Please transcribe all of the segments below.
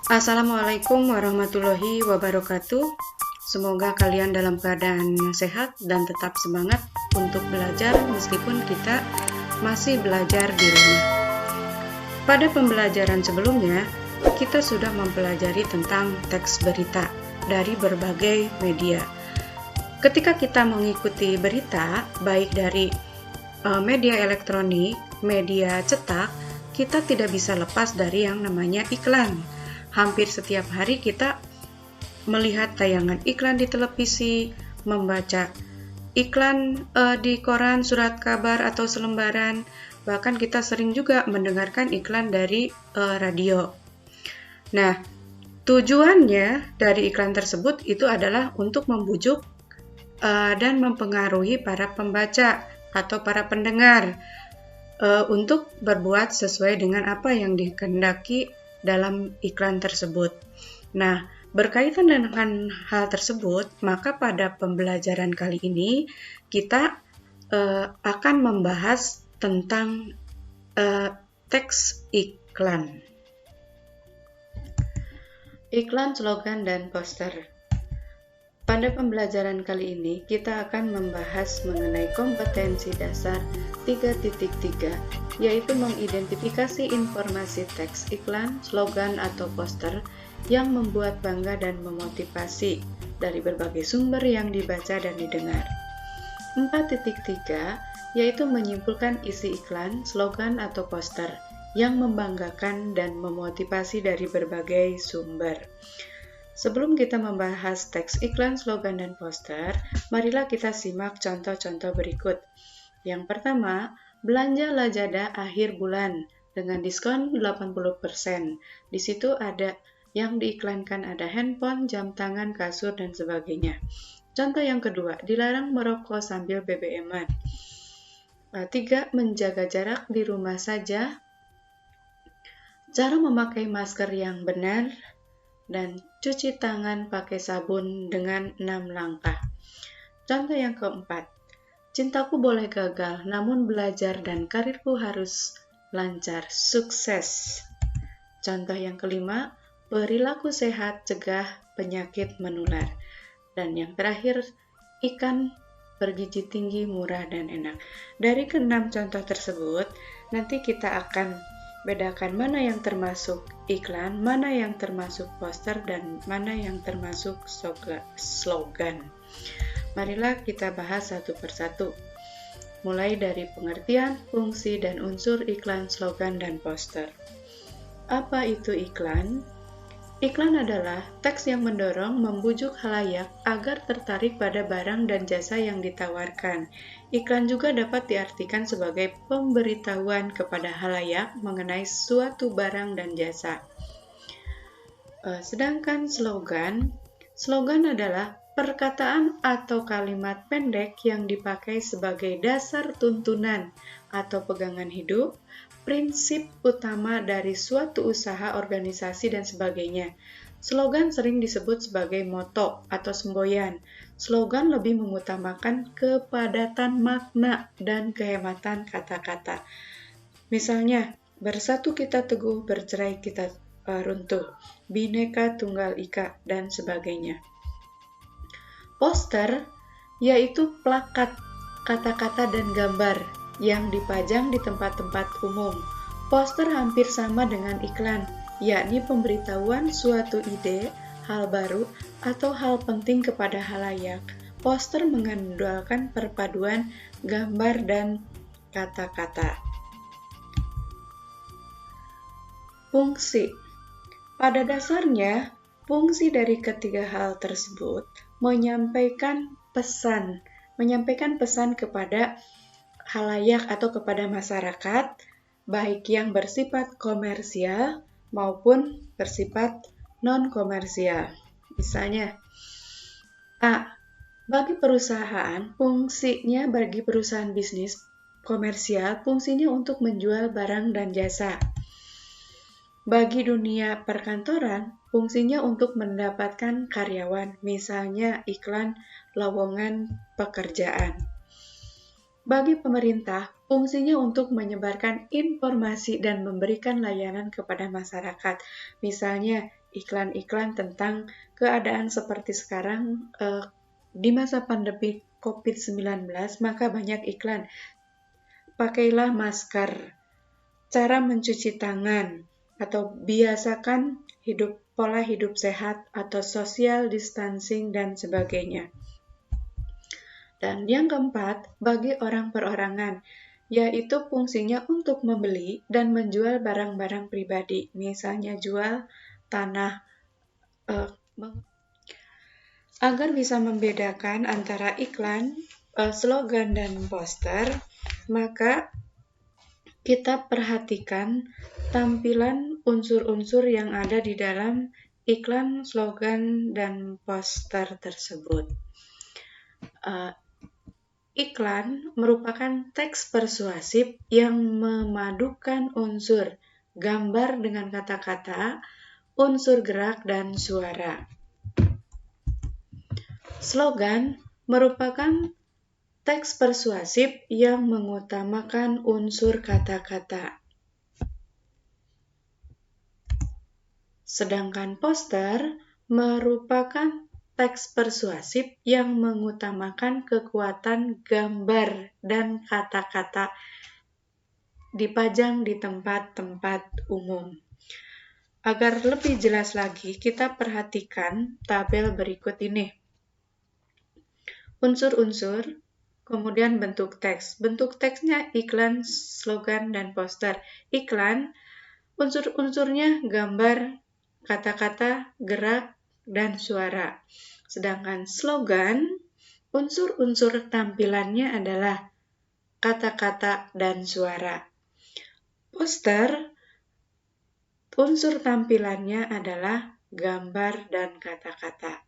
Assalamualaikum warahmatullahi wabarakatuh. Semoga kalian dalam keadaan sehat dan tetap semangat untuk belajar meskipun kita masih belajar di rumah. Pada pembelajaran sebelumnya, kita sudah mempelajari tentang teks berita dari berbagai media. Ketika kita mengikuti berita, baik dari media elektronik, media cetak, kita tidak bisa lepas dari yang namanya iklan. Hampir setiap hari kita melihat tayangan iklan di televisi, membaca iklan di koran, surat kabar, atau selembaran. Bahkan kita sering juga mendengarkan iklan dari radio. Nah, tujuannya dari iklan tersebut itu adalah untuk membujuk dan mempengaruhi para pembaca atau para pendengar untuk berbuat sesuai dengan apa yang dikehendaki dalam iklan tersebut. Nah, berkaitan dengan hal tersebut, maka pada pembelajaran kali ini kita akan membahas tentang teks iklan. Iklan, slogan, dan poster. Pada pembelajaran kali ini, kita akan membahas mengenai kompetensi dasar 3.3, yaitu mengidentifikasi informasi teks iklan, slogan, atau poster yang membuat bangga dan memotivasi dari berbagai sumber yang dibaca dan didengar. 4.3, yaitu menyimpulkan isi iklan, slogan, atau poster yang membanggakan dan memotivasi dari berbagai sumber. Sebelum kita membahas teks iklan, slogan, dan poster, marilah kita simak contoh-contoh berikut. Yang pertama, belanja Lazada akhir bulan dengan diskon 80%. Di situ ada yang diiklankan, ada handphone, jam tangan, kasur, dan sebagainya. Contoh yang kedua, dilarang merokok sambil BBM-an. 3. Menjaga jarak di rumah saja. Cara memakai masker yang benar, dan cuci tangan pakai sabun dengan 6 langkah. Contoh yang keempat, cintaku boleh gagal, namun belajar dan karirku harus lancar, sukses. Contoh yang kelima, perilaku sehat cegah penyakit menular. Dan yang terakhir, ikan bergizi tinggi, murah, dan enak. Dari ke-6 contoh tersebut, nanti kita akan bedakan mana yang termasuk iklan, mana yang termasuk poster, dan mana yang termasuk slogan. Marilah kita bahas satu persatu. Mulai dari pengertian, fungsi, dan unsur iklan, slogan, dan poster. Apa itu iklan? Iklan adalah teks yang mendorong, membujuk khalayak agar tertarik pada barang dan jasa yang ditawarkan. Iklan juga dapat diartikan sebagai pemberitahuan kepada khalayak mengenai suatu barang dan jasa. Sedangkan slogan adalah perkataan atau kalimat pendek yang dipakai sebagai dasar tuntunan atau pegangan hidup, prinsip utama dari suatu usaha, organisasi, dan sebagainya. Slogan sering disebut sebagai moto atau semboyan. Slogan lebih mengutamakan kepadatan makna dan kehematan kata-kata. Misalnya, bersatu kita teguh, bercerai kita runtuh, Bhinneka Tunggal Ika, dan sebagainya. Poster yaitu plakat, kata-kata, dan gambar yang dipajang di tempat-tempat umum. Poster hampir sama dengan iklan, yakni pemberitahuan suatu ide, hal baru, atau hal penting kepada khalayak. Poster mengandalkan perpaduan gambar dan kata-kata. Fungsi. Pada dasarnya, fungsi dari ketiga hal tersebut menyampaikan pesan kepada khalayak atau kepada masyarakat, baik yang bersifat komersial maupun bersifat non-komersial. Misalnya, A. Bagi perusahaan, fungsinya bagi perusahaan bisnis komersial, fungsinya untuk menjual barang dan jasa. Bagi dunia perkantoran, fungsinya untuk mendapatkan karyawan, misalnya iklan lowongan pekerjaan. Bagi pemerintah, fungsinya untuk menyebarkan informasi dan memberikan layanan kepada masyarakat, misalnya iklan-iklan tentang keadaan seperti sekarang di masa pandemi COVID-19, maka banyak iklan. Pakailah masker, cara mencuci tangan, atau biasakan pola hidup sehat atau social distancing dan sebagainya. Dan yang keempat, bagi orang perorangan, yaitu fungsinya untuk membeli dan menjual barang-barang pribadi, misalnya jual tanah. Agar bisa membedakan antara iklan, slogan, dan poster, maka kita perhatikan tampilan unsur-unsur yang ada di dalam iklan, slogan, dan poster tersebut. Iklan merupakan teks persuasif yang memadukan unsur gambar dengan kata-kata, unsur gerak, dan suara. Slogan merupakan teks persuasif yang mengutamakan unsur kata-kata. Sedangkan poster merupakan teks persuasif yang mengutamakan kekuatan gambar dan kata-kata dipajang di tempat-tempat umum. Agar lebih jelas lagi, kita perhatikan tabel berikut ini. Unsur-unsur, kemudian bentuk teks. Bentuk teksnya iklan, slogan, dan poster. Iklan, unsur-unsurnya gambar, kata-kata, gerak, dan suara. Sedangkan slogan, unsur-unsur tampilannya adalah kata-kata dan suara. Poster, unsur tampilannya adalah gambar dan kata-kata.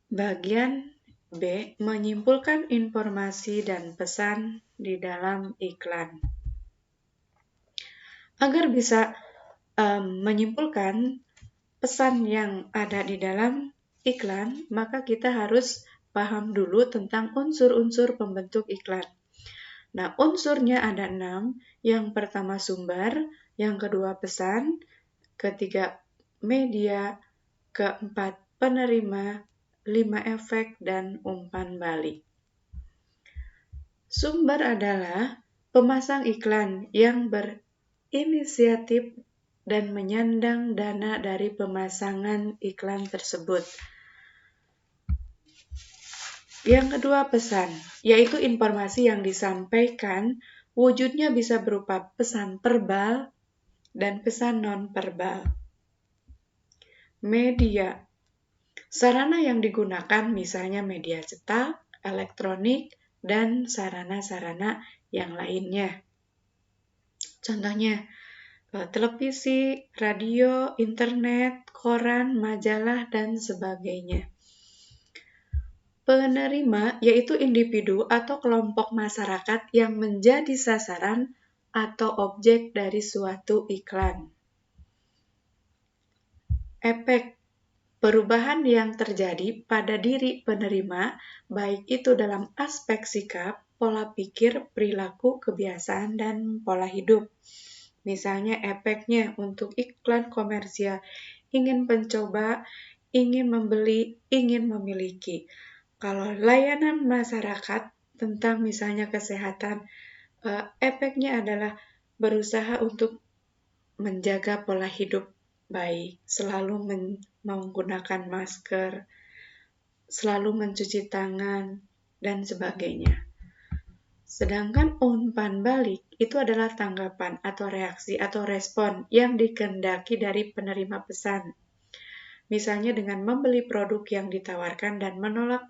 Bagian B, menyimpulkan informasi dan pesan di dalam iklan. Agar bisa menyimpulkan pesan yang ada di dalam iklan, maka kita harus paham dulu tentang unsur-unsur pembentuk iklan. Nah, unsurnya ada 6. Yang pertama sumber, yang kedua pesan, ketiga media, keempat penerima, 5 efek, dan umpan balik. Sumber adalah pemasang iklan yang berinisiatif dan menyandang dana dari pemasangan iklan tersebut. Yang kedua pesan, yaitu informasi yang disampaikan, wujudnya bisa berupa pesan verbal dan pesan non-verbal. Media, sarana yang digunakan misalnya media cetak, elektronik, dan sarana-sarana yang lainnya. Contohnya, televisi, radio, internet, koran, majalah, dan sebagainya. Penerima yaitu individu atau kelompok masyarakat yang menjadi sasaran atau objek dari suatu iklan. Efek, perubahan yang terjadi pada diri penerima, baik itu dalam aspek sikap, pola pikir, perilaku, kebiasaan, dan pola hidup. Misalnya efeknya untuk iklan komersial, ingin mencoba, ingin membeli, ingin memiliki. Kalau layanan masyarakat tentang misalnya kesehatan, efeknya adalah berusaha untuk menjaga pola hidup baik, selalu menggunakan masker, selalu mencuci tangan, dan sebagainya. Sedangkan umpan balik itu adalah tanggapan atau reaksi atau respon yang dikehendaki dari penerima pesan. Misalnya dengan membeli produk yang ditawarkan dan menolak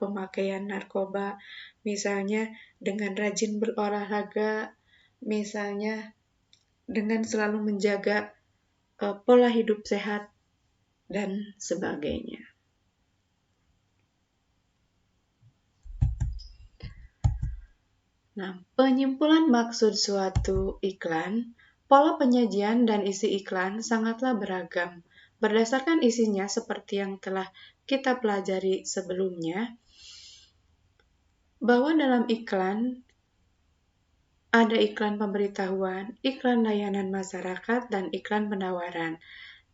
pemakaian narkoba, misalnya dengan rajin berolahraga, misalnya dengan selalu menjaga pola hidup sehat, dan sebagainya. Nah, penyimpulan maksud suatu iklan. Pola penyajian dan isi iklan sangatlah beragam. Berdasarkan isinya seperti yang telah kita pelajari sebelumnya, bahwa dalam iklan ada iklan pemberitahuan, iklan layanan masyarakat, dan iklan penawaran.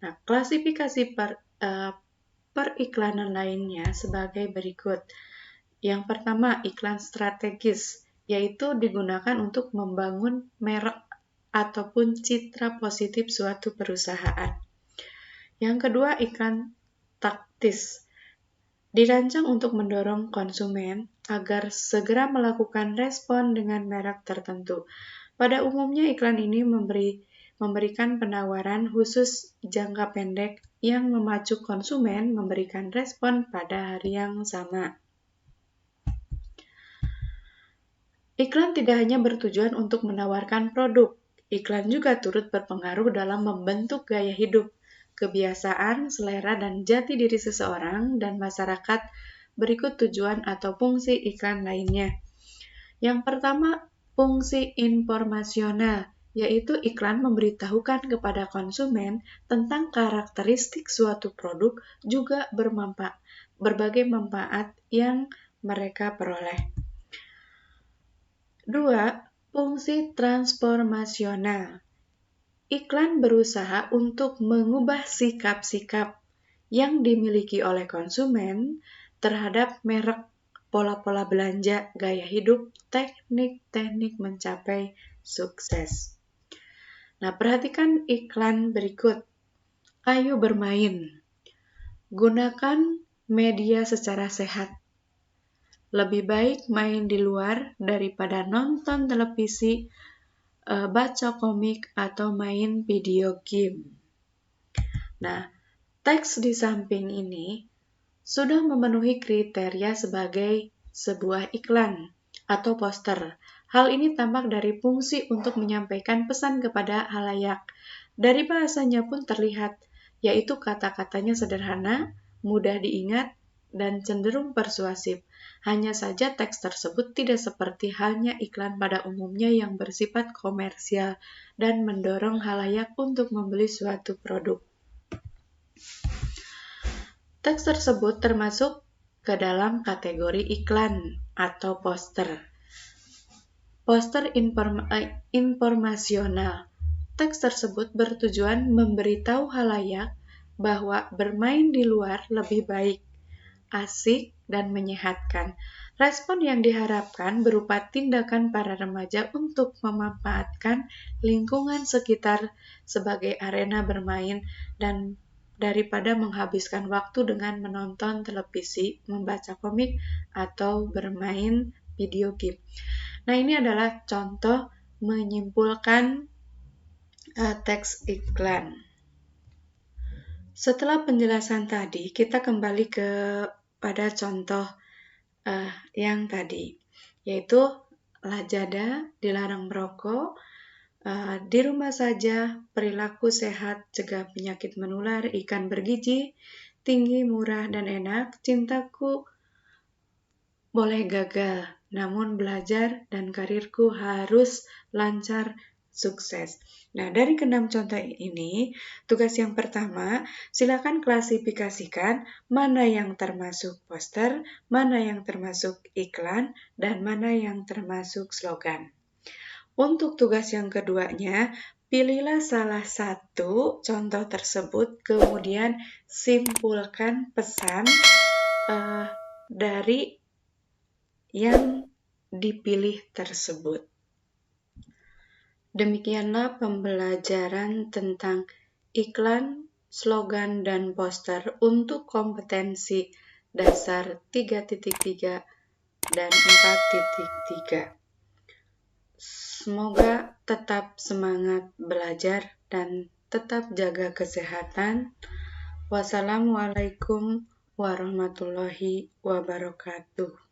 Nah, klasifikasi periklanan lainnya sebagai berikut. Yang pertama, iklan strategis, yaitu digunakan untuk membangun merek ataupun citra positif suatu perusahaan. Yang kedua, iklan taktis, dirancang untuk mendorong konsumen agar segera melakukan respon dengan merek tertentu. Pada umumnya, iklan ini memberikan penawaran khusus jangka pendek yang memacu konsumen memberikan respon pada hari yang sama. Iklan tidak hanya bertujuan untuk menawarkan produk, iklan juga turut berpengaruh dalam membentuk gaya hidup, kebiasaan, selera, dan jati diri seseorang dan masyarakat. Berikut tujuan atau fungsi iklan lainnya. Yang pertama, fungsi informasional, yaitu iklan memberitahukan kepada konsumen tentang karakteristik suatu produk, juga berbagai manfaat yang mereka peroleh. 2. Fungsi transformasional. Iklan berusaha untuk mengubah sikap-sikap yang dimiliki oleh konsumen terhadap merek, pola-pola belanja, gaya hidup, teknik-teknik mencapai sukses. Nah, perhatikan iklan berikut. Ayo bermain. Gunakan media secara sehat. Lebih baik main di luar daripada nonton televisi, baca komik, atau main video game. Nah, teks di samping ini sudah memenuhi kriteria sebagai sebuah iklan atau poster. Hal ini tampak dari fungsi untuk menyampaikan pesan kepada halayak. Dari bahasanya pun terlihat, yaitu kata-katanya sederhana, mudah diingat, dan cenderung persuasif. Hanya saja teks tersebut tidak seperti halnya iklan pada umumnya yang bersifat komersial dan mendorong halayak untuk membeli suatu produk. Teks tersebut termasuk ke dalam kategori iklan atau poster. Poster informasional. Teks tersebut bertujuan memberitahu halayak bahwa bermain di luar lebih baik, asik, dan menyehatkan. Respon yang diharapkan berupa tindakan para remaja untuk memanfaatkan lingkungan sekitar sebagai arena bermain dan daripada menghabiskan waktu dengan menonton televisi, membaca komik, atau bermain video game. Nah, ini adalah contoh menyimpulkan teks iklan. Setelah penjelasan tadi, kita kembali pada contoh yang tadi, yaitu Lajada, dilarang merokok, di rumah saja, perilaku sehat, cegah penyakit menular, ikan bergizi, tinggi, murah, dan enak, cintaku boleh gagal, namun belajar dan karirku harus lancar, sukses. Nah, dari ke-6 contoh ini, tugas yang pertama, silakan klasifikasikan mana yang termasuk poster, mana yang termasuk iklan, dan mana yang termasuk slogan. Untuk tugas yang keduanya, pilihlah salah satu contoh tersebut, kemudian simpulkan pesan dari yang dipilih tersebut. Demikianlah pembelajaran tentang iklan, slogan, dan poster untuk kompetensi dasar 3.3 dan 4.3. Semoga tetap semangat belajar dan tetap jaga kesehatan. Wassalamualaikum warahmatullahi wabarakatuh.